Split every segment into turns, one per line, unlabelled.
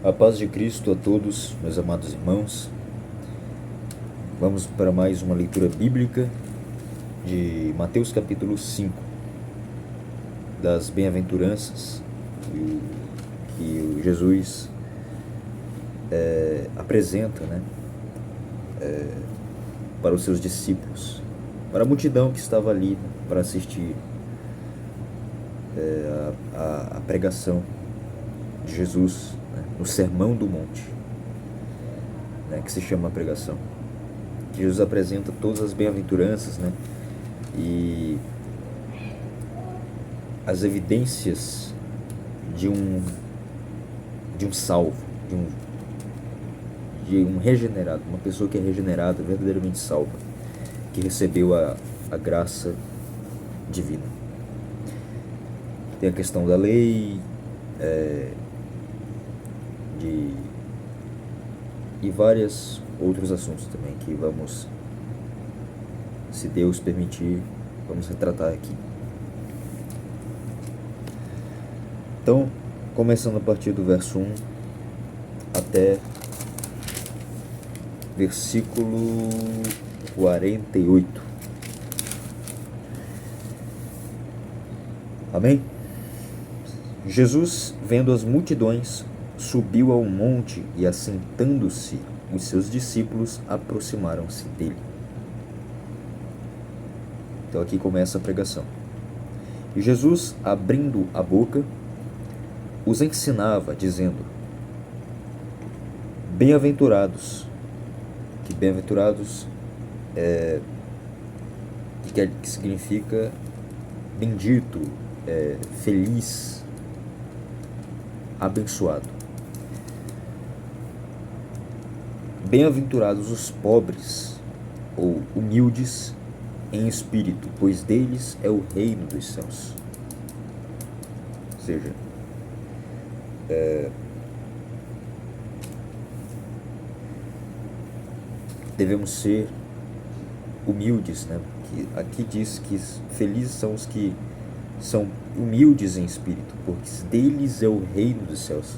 A paz de Cristo a todos, meus amados irmãos. Vamos para mais uma leitura bíblica de Mateus capítulo 5, das bem-aventuranças que Jesus apresenta, para os seus discípulos, para a multidão que estava ali, para assistir a pregação de Jesus, no Sermão do Monte, que se chama a pregação. Que Jesus apresenta todas as bem-aventuranças, e as evidências de um salvo, de um regenerado, uma pessoa que é regenerada, verdadeiramente salva, que recebeu a graça divina. Tem a questão da lei, e vários outros assuntos também que vamos, se Deus permitir, vamos retratar aqui. Então, começando a partir do verso 1 até versículo 48. Amém? Jesus, vendo as multidões, subiu ao monte e, assentando-se, os seus discípulos aproximaram-se dele. Então aqui começa a pregação. E Jesus, abrindo a boca, os ensinava, dizendo: bem-aventurados, que bem-aventurados que significa bendito, feliz, abençoado. Bem-aventurados os pobres ou humildes em espírito, pois deles é o reino dos céus. Ou seja, devemos ser humildes, Que aqui diz que felizes são os que são humildes em espírito, porque deles é o reino dos céus.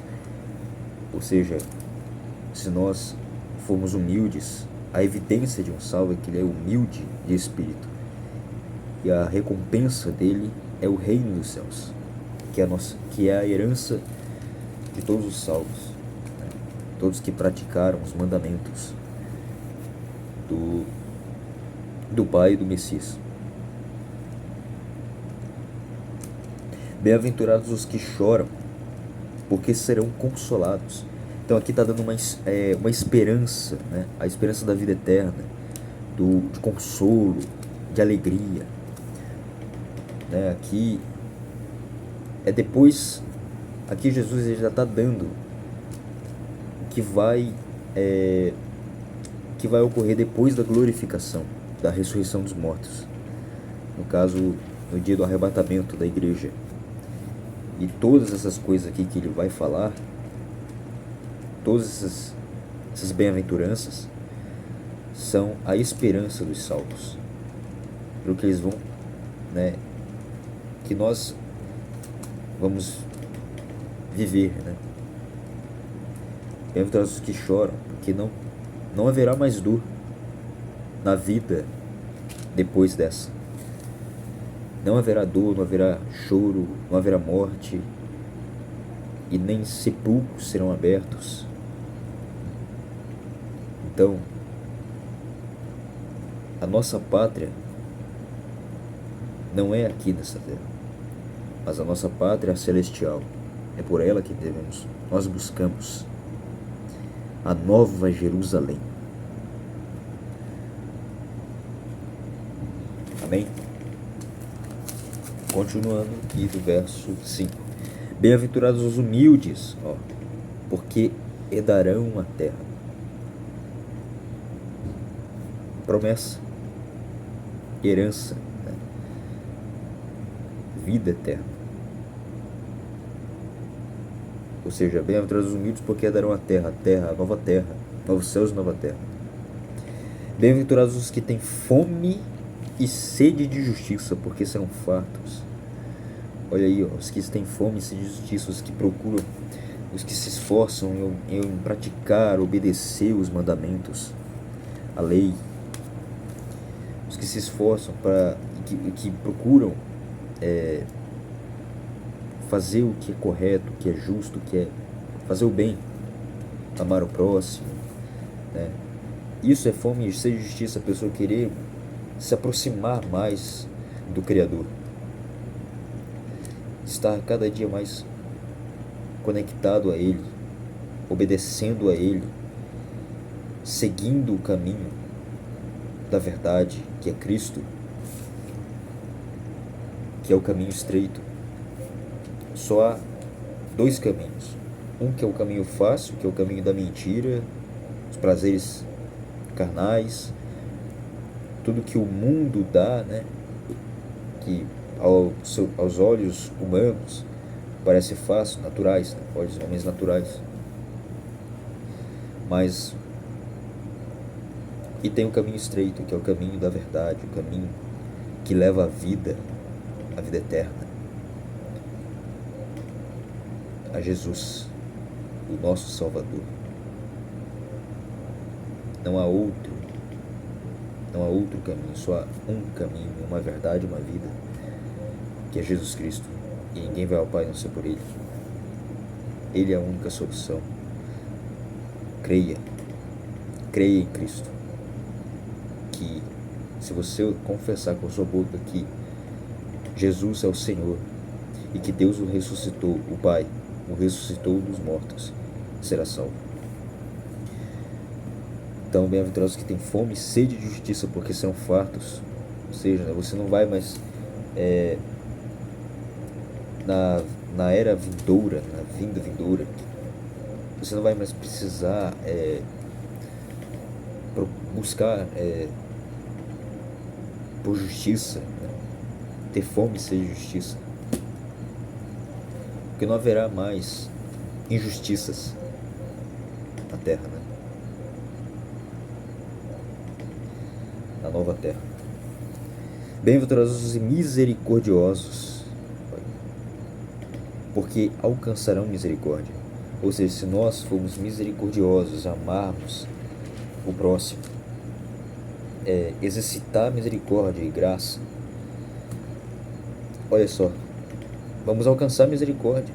Ou seja, se nós formos humildes, a evidência de um salvo é que ele é humilde de espírito, e a recompensa dele é o reino dos céus, que é a herança de todos os salvos, todos que praticaram os mandamentos do Pai e do Messias. Bem-aventurados os que choram, porque serão consolados. Então aqui está dando uma esperança, a esperança da vida eterna, de consolo, de alegria. Aqui aqui Jesus ele já está dando o que vai ocorrer depois da glorificação, da ressurreição dos mortos, no caso, no dia do arrebatamento da igreja. E todas essas coisas aqui que ele vai falar, todas essas bem-aventuranças, são a esperança dos salvos, pelo que eles vão, que nós vamos viver, Bem-aventurados os que choram, porque não haverá mais dor na vida depois dessa. Não haverá dor, não haverá choro, não haverá morte, e nem sepulcros serão abertos. Então, a nossa pátria não é aqui nessa terra, mas a nossa pátria é celestial. É por ela que nós buscamos a Nova Jerusalém. Amém? Continuando aqui do verso 5. Bem-aventurados os humildes, porque herdarão a terra. Promessa, herança, vida eterna. Ou seja, bem-aventurados os humildes, porque herdarão a terra, novos céus e nova terra. Bem-aventurados os que têm fome e sede de justiça, porque serão fartos. Olha aí, os que têm fome e sede de justiça, os que procuram os que se esforçam em praticar, obedecer os mandamentos, a lei, os que se esforçam que procuram fazer o que é correto, o que é justo, o que é fazer o bem, amar o próximo, né? Isso é fome e sede de justiça, a pessoa querer se aproximar mais do Criador, estar cada dia mais conectado a Ele, obedecendo a Ele, seguindo o caminho da verdade, que é Cristo, que é o caminho estreito. Só há dois caminhos. Um que é o caminho fácil, que é o caminho da mentira, os prazeres carnais, tudo que o mundo dá, né? Que aos olhos humanos parece fácil, naturais, né? Olhos homens naturais. Mas e tem o caminho estreito, que é o caminho da verdade, o caminho que leva à vida eterna, a Jesus, o nosso Salvador. Não há outro caminho, só há um caminho, uma verdade, uma vida, que é Jesus Cristo, e ninguém vai ao Pai a não ser por Ele. Ele é a única solução. Creia em Cristo, que se você confessar com a sua boca que Jesus é o Senhor e que Deus o ressuscitou, o Pai o ressuscitou dos mortos, será salvo. Então, bem-aventurados que têm fome e sede de justiça, porque serão fartos. Ou seja, né, você não vai mais na era vindoura, na vinda vindoura, você não vai mais precisar buscar por justiça, né? Ter fome e sede de justiça, porque não haverá mais injustiças na terra, né? Na nova terra. Bem-aventurados e misericordiosos, porque alcançarão misericórdia. Ou seja, se nós formos misericordiosos, amarmos o próximo, exercitar misericórdia e graça, olha só, vamos alcançar a misericórdia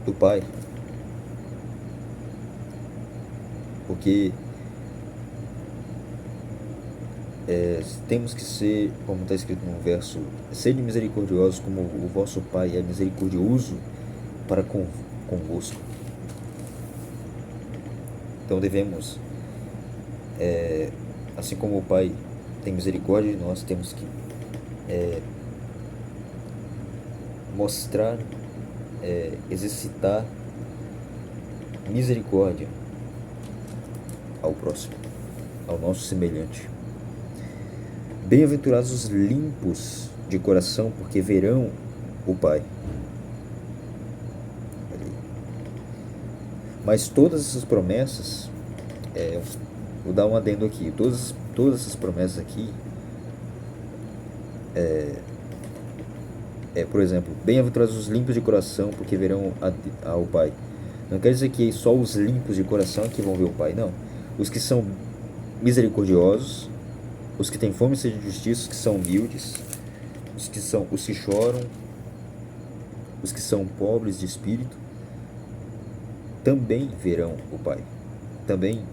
do Pai, porque temos que ser, como está escrito no verso, sede misericordiosos como o vosso Pai é misericordioso para convosco. Então devemos, assim como o Pai tem misericórdia de nós, temos que mostrar, exercitar misericórdia ao próximo, ao nosso semelhante. Bem-aventurados os limpos de coração, porque verão o Pai. Mas todas essas promessas, vou dar um adendo aqui, todas essas promessas aqui, por exemplo, bem-aventurados os limpos de coração, porque verão ao Pai. Não quer dizer que só os limpos de coração que vão ver o Pai, não. Os que são misericordiosos, os que têm fome e sede de justiça, os que são humildes, os que choram, os que são pobres de espírito, também verão o Pai. Também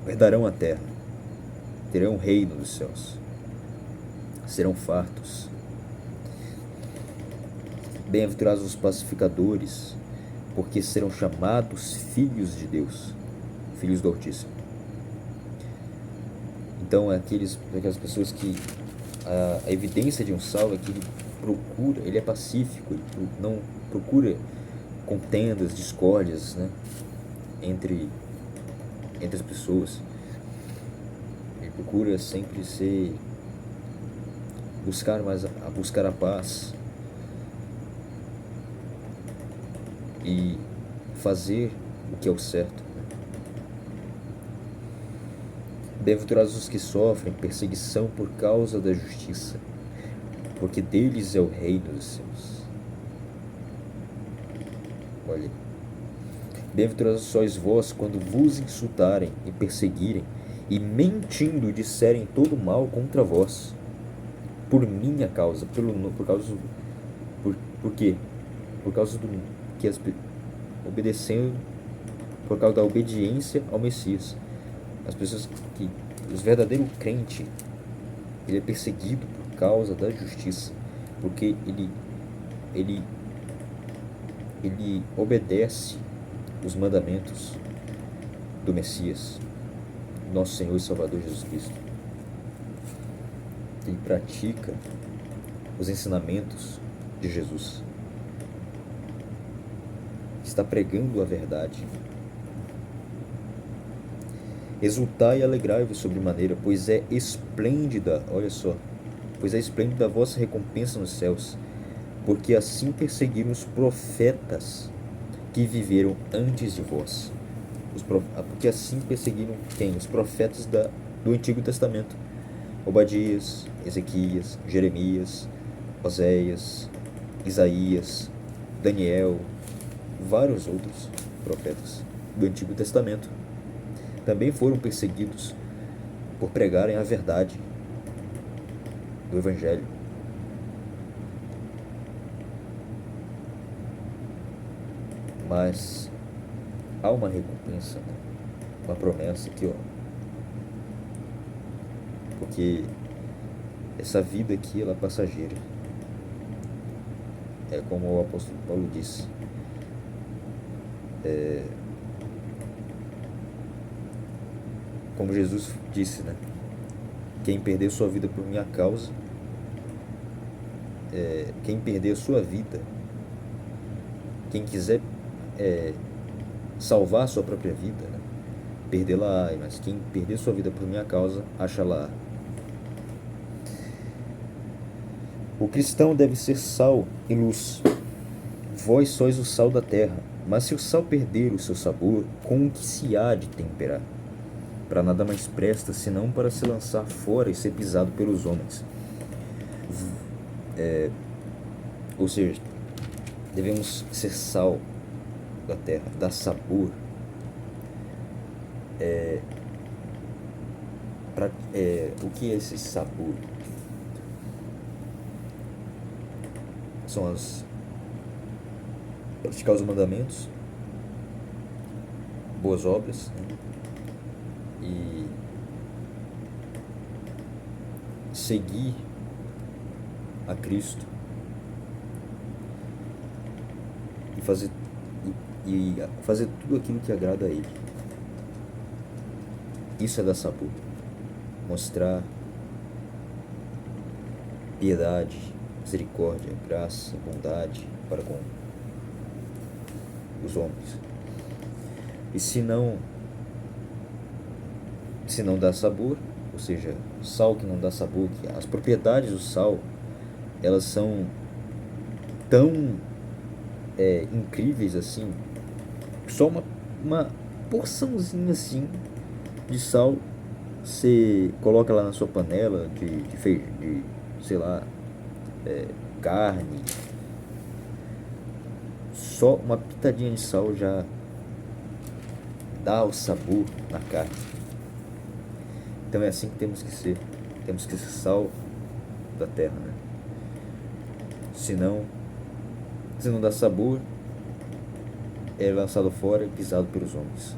herdarão a terra, terão o reino dos céus, serão fartos. Bem-aventurados os pacificadores, porque serão chamados filhos de Deus, filhos do Altíssimo. Então, aquelas pessoas que a evidência de um salvo é que ele é pacífico, ele não procura contendas, discórdias, né, entre as pessoas. Ele procura sempre buscar a paz e fazer o que é o certo. Bem-aventurados os que sofrem perseguição por causa da justiça, porque deles é o reino dos céus. Olha aí. Bem-aventurados sois vós quando vos insultarem e perseguirem, e mentindo disserem todo mal contra vós, por minha causa, por quê? Por causa do que obedecendo, por causa da obediência ao Messias. As pessoas os verdadeiros crentes, ele é perseguido por causa da justiça, porque ele obedece os mandamentos do Messias, nosso Senhor e Salvador Jesus Cristo. Ele pratica os ensinamentos de Jesus. Está pregando a verdade. Exultai e alegrai-vos sobremaneira, pois é esplêndida, olha só, pois é esplêndida a vossa recompensa nos céus, porque assim perseguiram os profetas que viveram antes de vós. Porque assim perseguiram quem? Os profetas do Antigo Testamento. Obadias, Ezequias, Jeremias, Oséias, Isaías, Daniel, vários outros profetas do Antigo Testamento também foram perseguidos por pregarem a verdade do Evangelho. Mas há uma recompensa, né? Uma promessa aqui, ó. Porque essa vida aqui, ela é passageira. É como o apóstolo Paulo disse. Como Jesus disse, né? Quem perder sua vida por minha causa, quem perder a sua vida, quem quiser salvar a sua própria vida, né? Perdê-la, mas quem perder sua vida por minha causa, acha-la. O cristão deve ser sal e luz. Vós sois o sal da terra, mas se o sal perder o seu sabor, com o que se há de temperar? Para nada mais presta, senão para se lançar fora e ser pisado pelos homens. Ou seja, devemos ser sal da terra, dar sabor. O que é esse sabor? São praticar os mandamentos, boas obras, né? E seguir a Cristo e fazer tudo aquilo que agrada a Ele. Isso é dar sabor, mostrar piedade, misericórdia, graça, bondade para com os homens. E se não dá sabor, ou seja, sal que não dá sabor, que as propriedades do sal, elas são tão incríveis assim, só uma porçãozinha assim de sal você coloca lá na sua panela de sei lá, carne, só uma pitadinha de sal já dá o sabor na carne. Então é assim que temos que ser sal da terra, né? Se não dá sabor, é lançado fora e pisado pelos homens.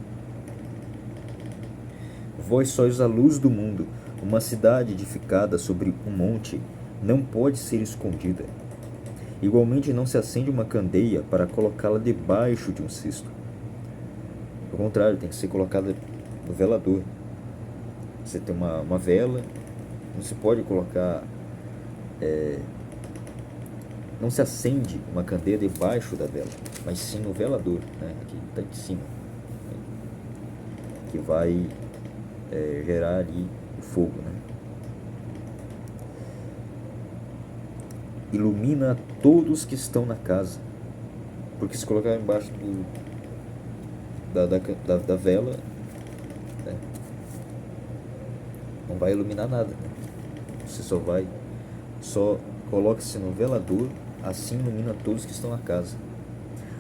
Vós sois a luz do mundo. Uma cidade edificada sobre um monte não pode ser escondida. Igualmente não se acende uma candeia para colocá-la debaixo de um cesto. Ao contrário, tem que ser colocada no velador. Você tem uma vela, não se pode colocar... não se acende uma candeia debaixo da vela, mas sim no velador, né? Aqui está de cima, que vai gerar ali o fogo, né? Ilumina a todos que estão na casa, porque se colocar embaixo da vela, né, não vai iluminar nada, né? Você só coloque-se no velador, assim ilumina todos que estão na casa.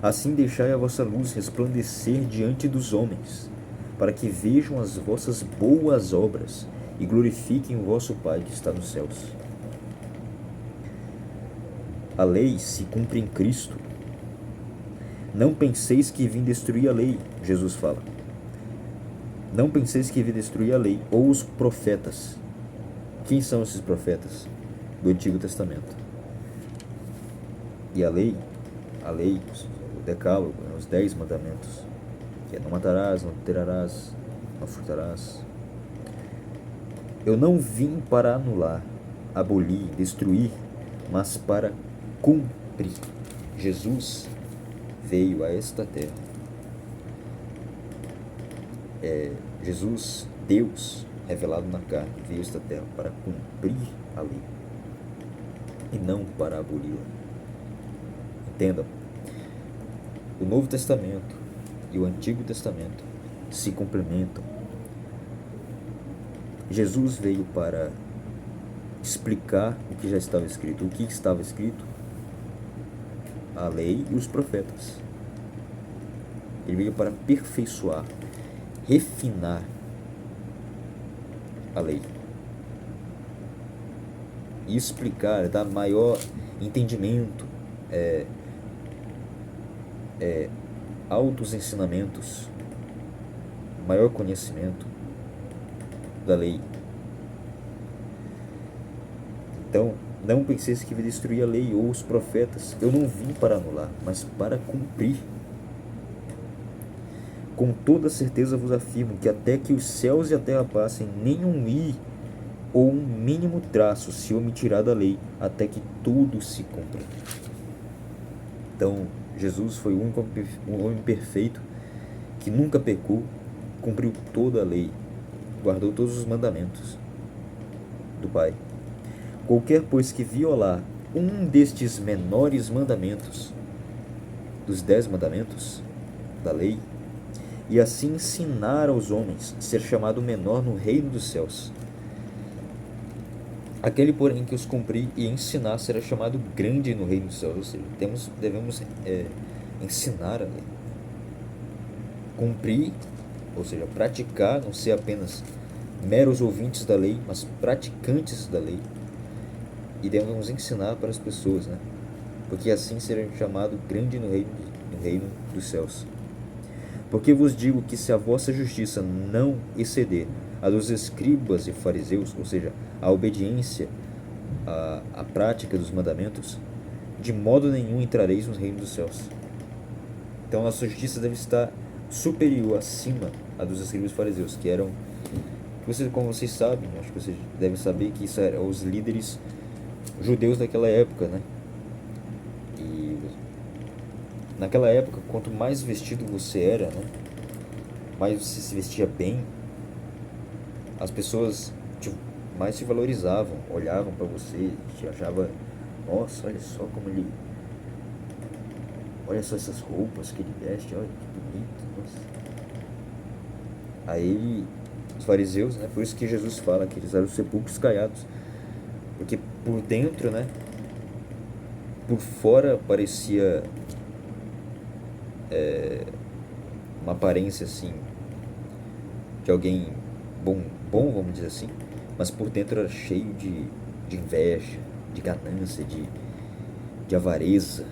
Assim deixai a vossa luz resplandecer diante dos homens, para que vejam as vossas boas obras e glorifiquem o vosso Pai que está nos céus. A lei se cumpre em Cristo. Não penseis que vim destruir a lei, Jesus fala. Não penseis que vim destruir a lei ou os profetas. Quem são esses profetas do Antigo Testamento? E a lei, o decálogo, os 10 mandamentos, que é não matarás, não adulterarás, não furtarás. Eu não vim para anular, abolir, destruir, mas para cumprir. Jesus veio a esta terra. Jesus, Deus, revelado na carne, veio a esta terra para cumprir a lei e não para aboli-la. Entendam, o Novo Testamento e o Antigo Testamento se complementam. Jesus veio para explicar o que já estava escrito. O que estava escrito? A lei e os profetas. Ele veio para aperfeiçoar, refinar a lei e explicar, dar maior entendimento, altos ensinamentos, maior conhecimento da lei. Então, não penseis que vim destruir a lei ou os profetas. Eu não vim para anular, mas para cumprir. Com toda certeza vos afirmo que até que os céus e a terra passem, nenhum i ou um mínimo traço se omitirá da lei, até que tudo se cumpra. Então, Jesus foi um homem perfeito, que nunca pecou, cumpriu toda a lei, guardou todos os mandamentos do Pai. Qualquer, pois, que violar um destes menores mandamentos, dos 10 mandamentos da lei, e assim ensinar aos homens, ser chamado menor no reino dos céus. Aquele, porém, que os cumprir e ensinar será chamado grande no reino dos céus. Ou seja, devemos ensinar a lei. Cumprir, ou seja, praticar, não ser apenas meros ouvintes da lei, mas praticantes da lei. E devemos ensinar para as pessoas, né? Porque assim será chamado grande no reino dos céus. Porque vos digo que se a vossa justiça não exceder a dos escribas e fariseus, ou seja, a obediência, a prática dos mandamentos, de modo nenhum entrareis no reino dos céus. Então a nossa justiça deve estar superior, acima a dos escribas e fariseus, que eram, como vocês sabem, acho que vocês devem saber que isso eram os líderes judeus daquela época, né? E naquela época, quanto mais vestido você era, né, mais você se vestia bem, as pessoas mais te valorizavam, olhavam para você, te achavam, nossa, olha só como ele, olha só essas roupas que ele veste, olha que bonito, nossa. Aí os fariseus, né, por isso que Jesus fala que eles eram sepulcros caiados, porque por dentro, né, por fora parecia uma aparência assim de alguém bom, vamos dizer assim, mas por dentro era cheio de inveja, de ganância, de avareza,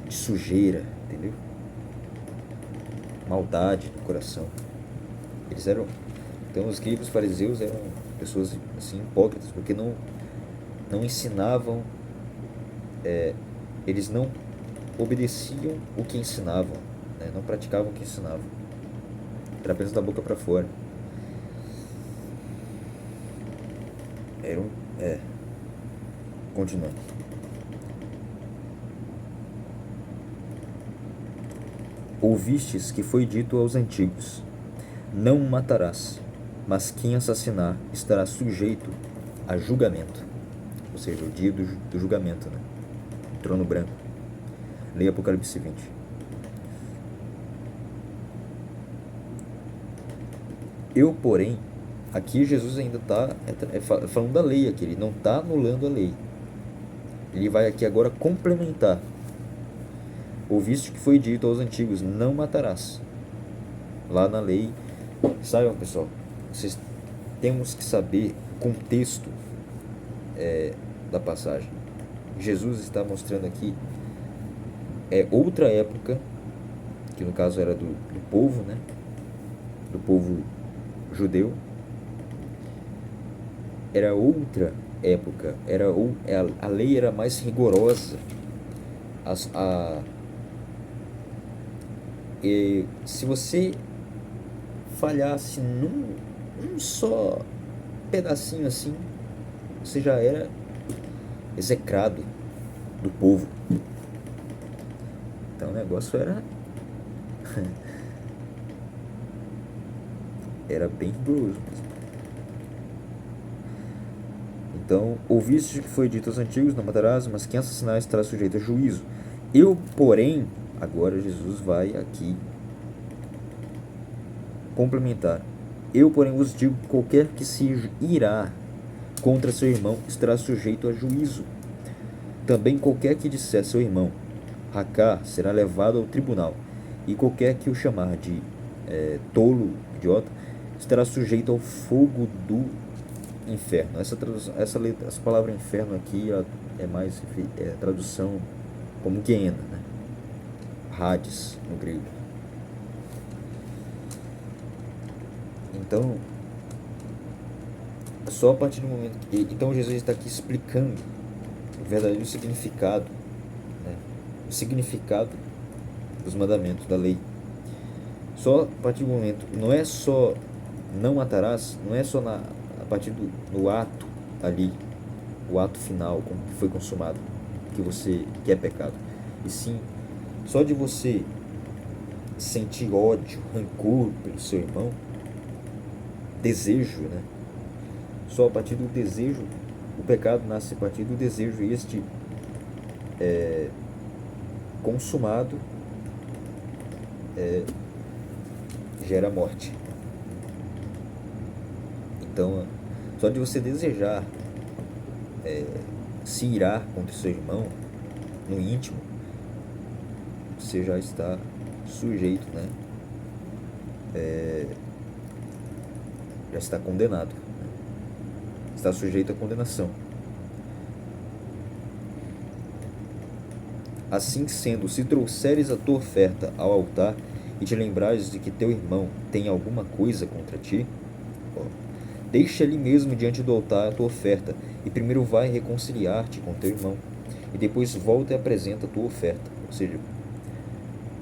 de sujeira, entendeu? Maldade no coração. Eles eram, então os escribas e fariseus eram pessoas assim hipócritas, porque não ensinavam, eles não obedeciam o que ensinavam, né? Não praticavam o que ensinavam, era apenas da boca para fora. Continuando. Ouvistes que foi dito aos antigos: não matarás, mas quem assassinar estará sujeito a julgamento. Ou seja, o dia do julgamento, né? Trono branco. Leia Apocalipse 20. Eu, porém, aqui Jesus ainda está falando da lei aqui, ele não está anulando a lei. Ele vai aqui agora complementar Ouviste que foi dito aos antigos, não matarás. Lá na lei, saibam, pessoal, vocês temos que saber o contexto da passagem. Jesus está mostrando aqui outra época, que no caso era do povo, né? Do povo judeu. Era outra época, a lei era mais rigorosa. E se você falhasse num só pedacinho assim, você já era execrado do povo. Então o negócio era bem rigoroso. Então, ouviste que foi dito aos antigos, não matarás, mas quem assassinar estará sujeito a juízo. Eu, porém, agora Jesus vai aqui complementar. Eu, porém, vos digo que qualquer que se irá contra seu irmão estará sujeito a juízo. Também qualquer que disser seu irmão, Racá, será levado ao tribunal, e qualquer que o chamar de tolo, idiota, estará sujeito ao fogo do inferno. Essa palavra inferno aqui é mais tradução como Guiena, né? Hades no grego. Então, só a partir do momento que então Jesus está aqui explicando o verdadeiro significado, né? O significado dos mandamentos da lei. Só a partir do momento, não é só não matarás, não é só a partir do ato ali, o ato final que foi consumado, que é pecado, e sim só de você sentir ódio, rancor pelo seu irmão, desejo, né? Só a partir do desejo, o pecado nasce a partir do desejo, e este consumado gera morte. Então, só de você desejar se irar contra o seu irmão no íntimo, você já está sujeito, né? Já está condenado, né? Está sujeito à condenação. Assim sendo, se trouxeres a tua oferta ao altar e te lembrares de que teu irmão tem alguma coisa contra ti, deixa ali mesmo diante do altar a tua oferta, e primeiro vai reconciliar-te com teu irmão, e depois volta e apresenta a tua oferta. Ou seja,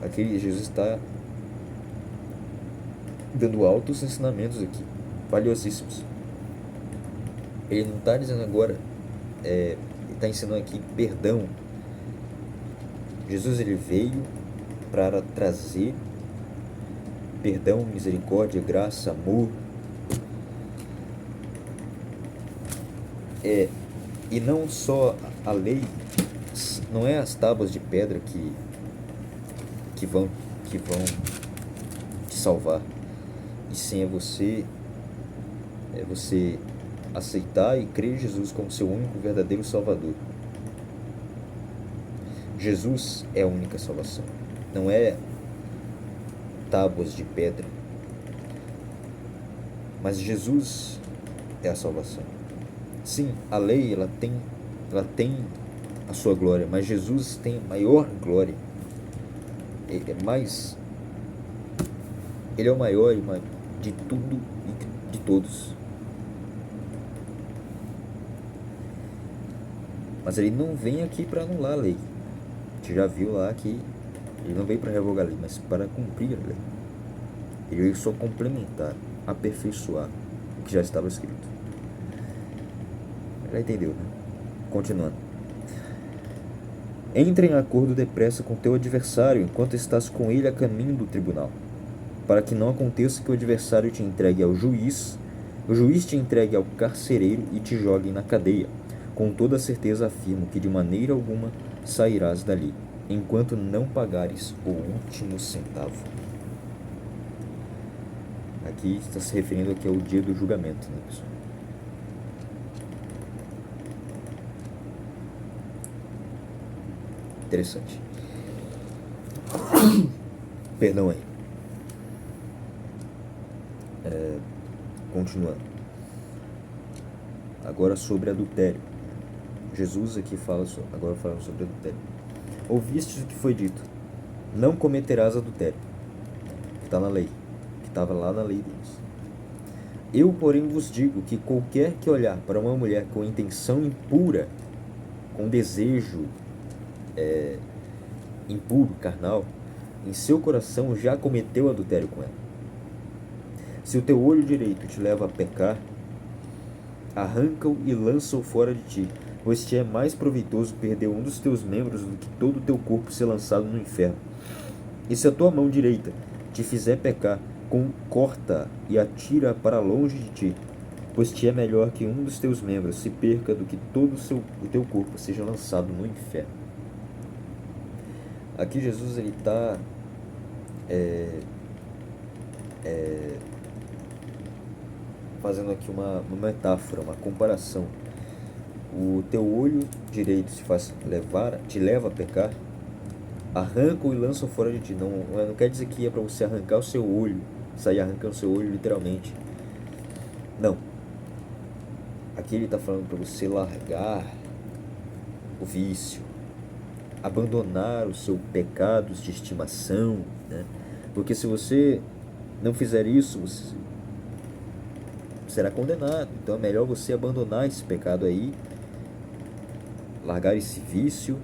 aqui Jesus está dando altos ensinamentos aqui, valiosíssimos. Ele não está dizendo agora, ele está ensinando aqui perdão. Jesus, ele veio para trazer perdão, misericórdia, graça, amor. E não só a lei, não é as tábuas de pedra que vão te salvar, e sim é você aceitar e crer em Jesus como seu único verdadeiro Salvador. Jesus é a única salvação, não é tábuas de pedra, mas Jesus é a salvação. Sim, a lei ela tem a sua glória, mas Jesus tem maior glória. Ele é o maior de tudo e de todos. Mas ele não vem aqui para anular a lei. A gente já viu lá que ele não veio para revogar a lei, mas para cumprir a lei. Ele veio só complementar, aperfeiçoar o que já estava escrito. Já entendeu, né? Continuando. Entra em acordo depressa com teu adversário enquanto estás com ele a caminho do tribunal, para que não aconteça que o adversário te entregue ao juiz, o juiz te entregue ao carcereiro e te jogue na cadeia. Com toda certeza afirmo que de maneira alguma sairás dali, enquanto não pagares o último centavo. Aqui está se referindo aqui ao dia do julgamento, né, pessoal? Interessante. Perdão aí. Continuando. Agora sobre adultério. Jesus aqui agora falando sobre adultério. Ouvistes o que foi dito: não cometerás adultério. Que está na lei. Que estava lá na lei deles. Eu, porém, vos digo que qualquer que olhar para uma mulher com intenção impura, com desejo impuro, carnal, em seu coração já cometeu adultério com ela. Se o teu olho direito te leva a pecar, arranca-o e lança-o fora de ti, pois te é mais proveitoso perder um dos teus membros do que todo o teu corpo ser lançado no inferno. E se a tua mão direita te fizer pecar, corta e atira para longe de ti, pois te é melhor que um dos teus membros se perca do que todo o teu corpo seja lançado no inferno. Aqui Jesus ele está fazendo aqui uma metáfora, uma comparação. O teu olho direito te leva a pecar, arranca-o e lança-o fora de ti. Não quer dizer que é para você arrancar o seu olho, sair arrancando o seu olho literalmente. Não. Aqui ele está falando para você largar o vício, abandonar os seus pecados de estimação, né? Porque se você não fizer isso, você será condenado. Então é melhor você abandonar esse pecado aí, largar esse vício,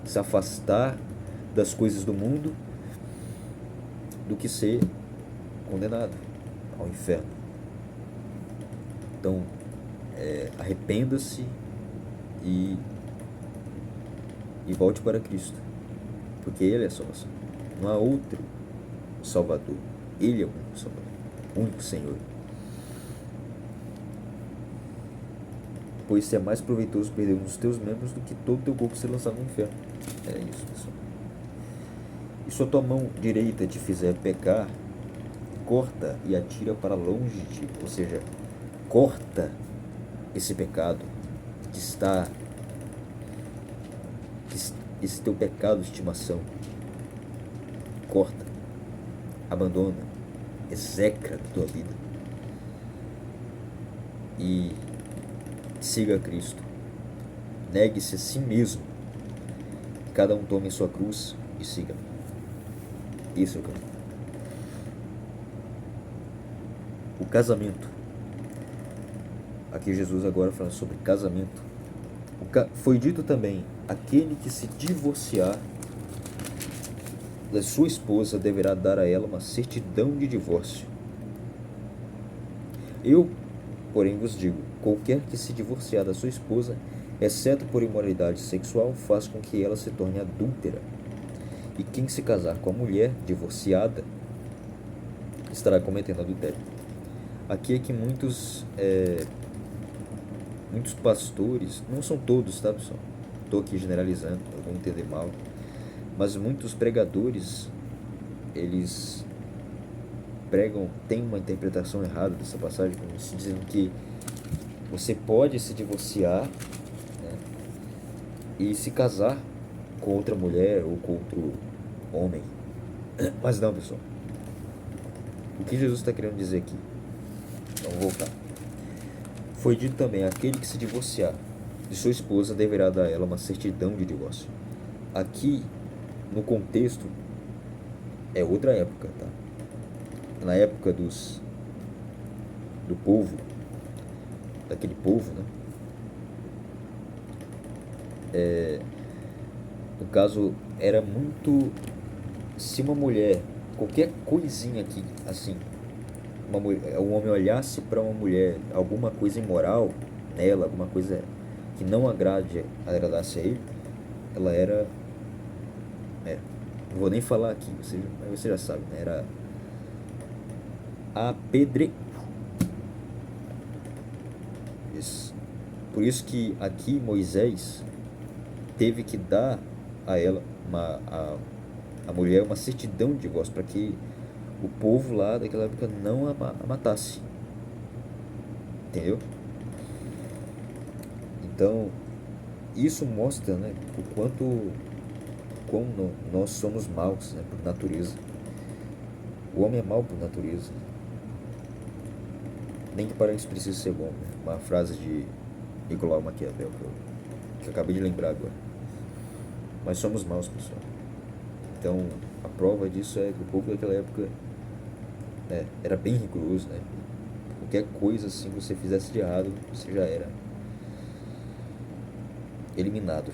se afastar das coisas do mundo, do que ser condenado ao inferno. Então, arrependa-se e volte para Cristo, porque Ele é a salvação. Não há outro Salvador. Ele é o único Salvador, o único Senhor. Pois é mais proveitoso perder um dos teus membros do que todo o teu corpo ser lançado no inferno. É isso, pessoal. E se a tua mão direita te fizer pecar, corta e atira para longe de ti. Ou seja, corta esse pecado que está, esse teu pecado de estimação. Corta, abandona, execra da tua vida e siga a Cristo. Negue-se a si mesmo. Cada um tome sua cruz e siga. Isso é o caminho. O casamento. Aqui Jesus agora falando sobre casamento. Foi dito também: aquele que se divorciar da sua esposa deverá dar a ela uma certidão de divórcio. Eu, porém, vos digo: qualquer que se divorciar da sua esposa, exceto por imoralidade sexual, faz com que ela se torne adúltera. E quem se casar com a mulher divorciada estará cometendo adultério. Aqui é que muitos pastores, não são todos, tá, pessoal? Estou aqui generalizando, não vou entender mal, mas muitos pregadores, eles têm uma interpretação errada dessa passagem, como se dizendo que você pode se divorciar, né, e se casar com outra mulher ou com outro homem. Mas não, pessoal. O que Jesus está querendo dizer aqui? Vamos voltar. Foi dito também: aquele que se divorciar de sua esposa deverá dar a ela uma certidão de divórcio. Aqui, no contexto, é outra época, tá? Na época do povo, daquele povo, né? No caso, era muito... Se uma mulher, qualquer coisinha aqui, assim, um homem olhasse para uma mulher, alguma coisa imoral nela, alguma coisa que não agradasse a ele, ela era... não vou nem falar aqui, você já sabe, né? Era apedrejada. Por isso que aqui Moisés teve que dar a ela, a mulher, uma certidão de divórcio, para que o povo lá daquela época não a matasse. Entendeu? Então, isso mostra, né, o quão nós somos maus, né, por natureza. O homem é mau por natureza. Nem que para isso precisa ser bom, né? Uma frase de Nicolau Maquiavel que eu acabei de lembrar agora. Mas somos maus, pessoal. Então, a prova disso é que o povo daquela época, né, era bem rigoroso, né? Qualquer coisa assim que você fizesse de errado, você já era eliminado.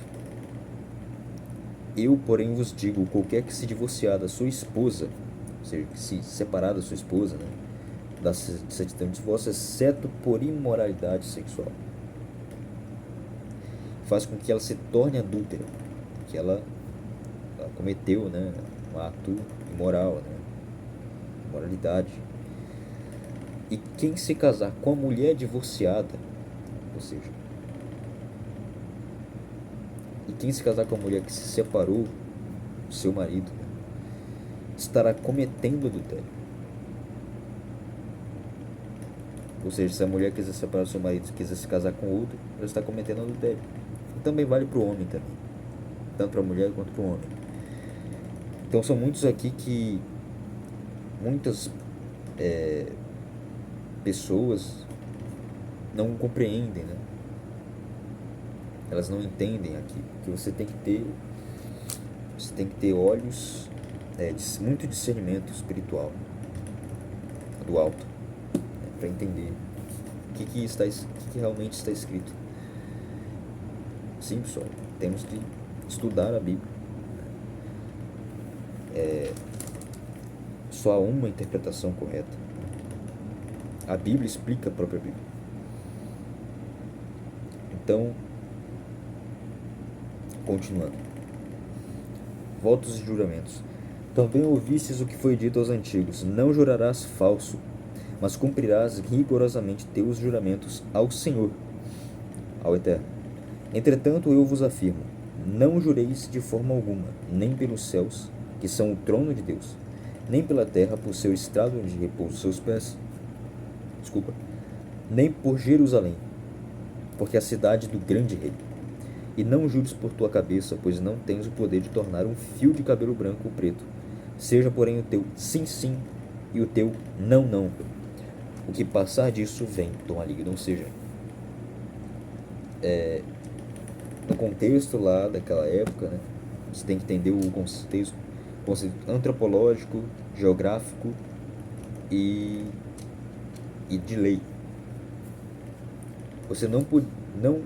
Eu, porém, vos digo, qualquer que se divorciar da sua esposa, ou seja, que se separar da sua esposa, né, da certidão de divórcio, exceto por imoralidade sexual, faz com que ela se torne adúltera, que ela cometeu, né, um ato imoral, né, imoralidade. E quem se casar com a mulher divorciada, ou seja, e quem se casar com a mulher que se separou do seu marido, né, estará cometendo adultério. Ou seja, se a mulher quiser separar do seu marido e quiser se casar com outro, ela está cometendo adultério. E também vale para o homem também, tanto para a mulher quanto para o homem. Então são muitos aqui que muitas pessoas não compreendem, né? Elas não entendem aqui que você tem que ter olhos, muito discernimento espiritual do alto, né, para entender o que realmente está escrito. Sim, pessoal, temos que estudar a Bíblia. Só há uma interpretação correta. A Bíblia explica a própria Bíblia. Então, continuando. Votos e juramentos. Também ouvistes o que foi dito aos antigos: não jurarás falso, mas cumprirás rigorosamente teus juramentos ao Senhor, ao Eterno. Entretanto, eu vos afirmo: não jureis de forma alguma, nem pelos céus, que são o trono de Deus, nem pela terra, por seu estrado onde repousam seus pés, nem por Jerusalém, porque é a cidade do grande rei. E não jures por tua cabeça, pois não tens o poder de tornar um fio de cabelo branco ou preto. Seja, porém, o teu sim, sim, e o teu não, não. O que passar disso vem do maligno. Ou seja, no contexto lá daquela época, né, você tem que entender o conceito antropológico, geográfico e de lei. Você não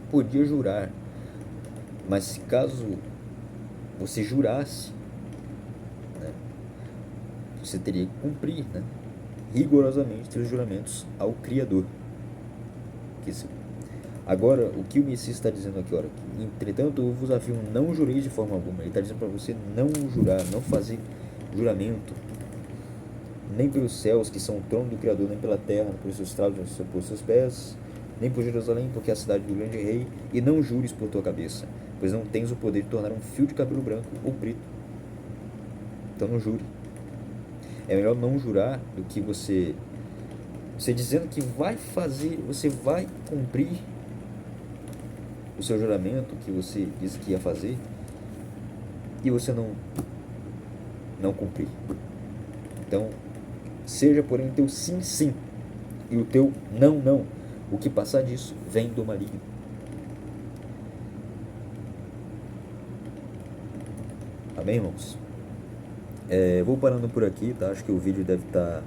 podia jurar, mas se caso você jurasse, né, você teria que cumprir, né, rigorosamente seus juramentos ao Criador. Agora, o que o Messias está dizendo aqui, olha, entretanto, eu vos afirmo, não jureis de forma alguma. Ele está dizendo para você não jurar, não fazer juramento, nem pelos céus, que são o trono do Criador, nem pela terra, por seus estrados, por seus pés, nem por Jerusalém, porque é a cidade do grande rei, e não jures por tua cabeça, pois não tens o poder de tornar um fio de cabelo branco ou preto. Então não jure. É melhor não jurar do que você dizendo que vai fazer, você vai cumprir o seu juramento que você disse que ia fazer e você não cumprir. Então, seja, porém, o teu sim, sim e o teu não, não. O que passar disso vem do maligno. Amém, irmãos? Vou parando por aqui, tá? Acho que o vídeo deve estar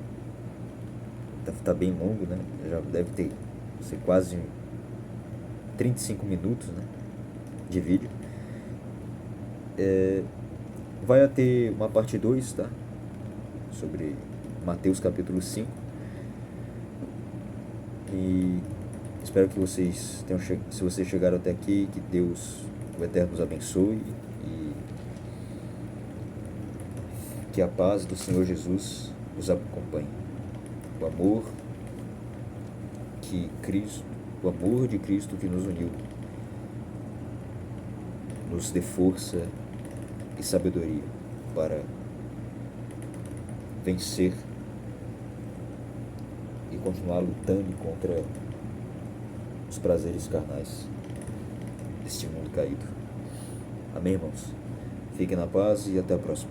bem longo, né? Já deve ser quase 35 minutos, né, de vídeo. Vai ter uma parte 2, tá? Sobre Mateus capítulo 5. E espero que vocês se vocês chegaram até aqui, que Deus, o Eterno, nos abençoe e que a paz do Senhor Jesus os acompanhe. O amor de Cristo que nos uniu, nos dê força e sabedoria para vencer e continuar lutando contra os prazeres carnais deste mundo caído. Amém, irmãos? Fiquem na paz e até a próxima.